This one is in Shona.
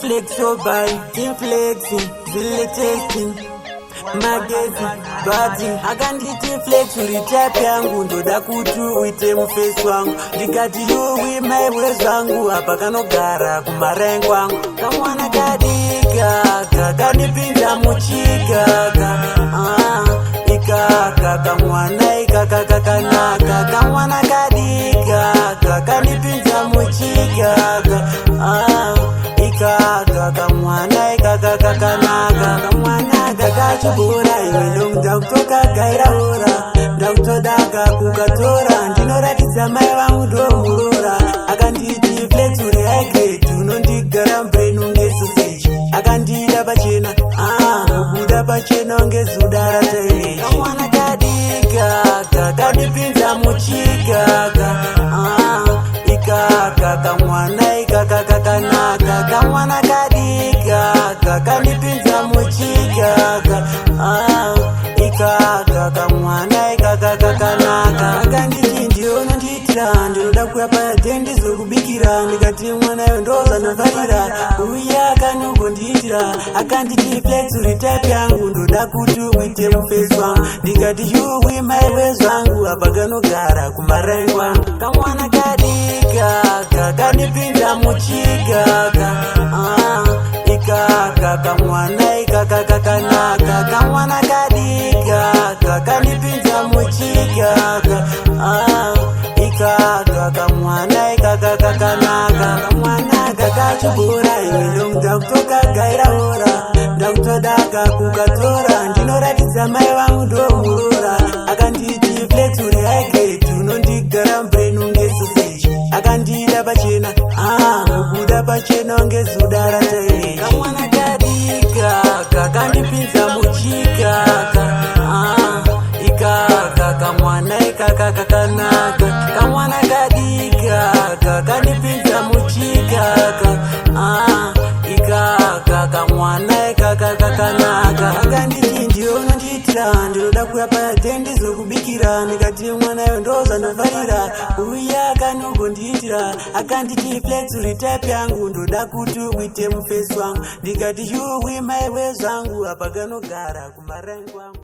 Flexo by Team Flexing, Zille Testing, Magazine, Bati akanditi flex uritype yangu ndoda kuti uite mufesi wangu ndikati yuwi maiwe zvangu apa kanogara kumarengo wangu kamwana kadika kakandipinda muchikaka ikaka kamwana ikaka kakanaka kamwana kadika kakandipinda muchikaka ikaka kamwana ikaka kakanaka kamwana kakachibura iwe ndomuda kutoka gairaura ndakutodaka kukatora ndinoratidza mai vangu ndomurora akanditi flex uri high unondigara mbrenu ngesoseji akandida pachena kubuda pachena ngezuda rataine kamwana kadika kakandipinza muchikaka ikaka kamwana ikaka kakanaka kamwana kadika kakandipinza muchikaka ikaka kamwana ikaka kakanaka akanditi ndiononditira ndinoda kuya pate ndizokubikira ndikati mwanayo ndozanofarira uya akanogonditira akanditi flex uri type yangu ndoda kuti uite mufesi wangu ndikati yuwi maiwe zvangu apa kanogara kumarengo wangu kamwana kadika kakandipinza muchikaka ikaka kamwana ikaka kakanaka kamwana kadika kakandipinza muchikaka ikaka kamwana ikaka kakanaka kamwana kakachibura iwe ndomuda kutoka gairaura ndakutodaka kukatora ndinoratidza mai vangu ndomurora akanditi flex uri high unondigara mbrenu ngesoseji akandida pachena kubuda pachena ngezuda rataine kamwana kadika kakandipinza muchikaka ikaka kamwana ikaka kakanaka kamwana kadika kakandipinza muchikaka ikaka kamwana ikaka kakanaka akanditi ndiononditira ndinoda kuya pate ndizokubikira ndikati mwanayo ndozanofarira uya akanogonditira akanditi flex uri type yangu ndoda kuti uite mufesi wangu ndikati yuwi maiwe zvangu apa kanogara kumarengo wangu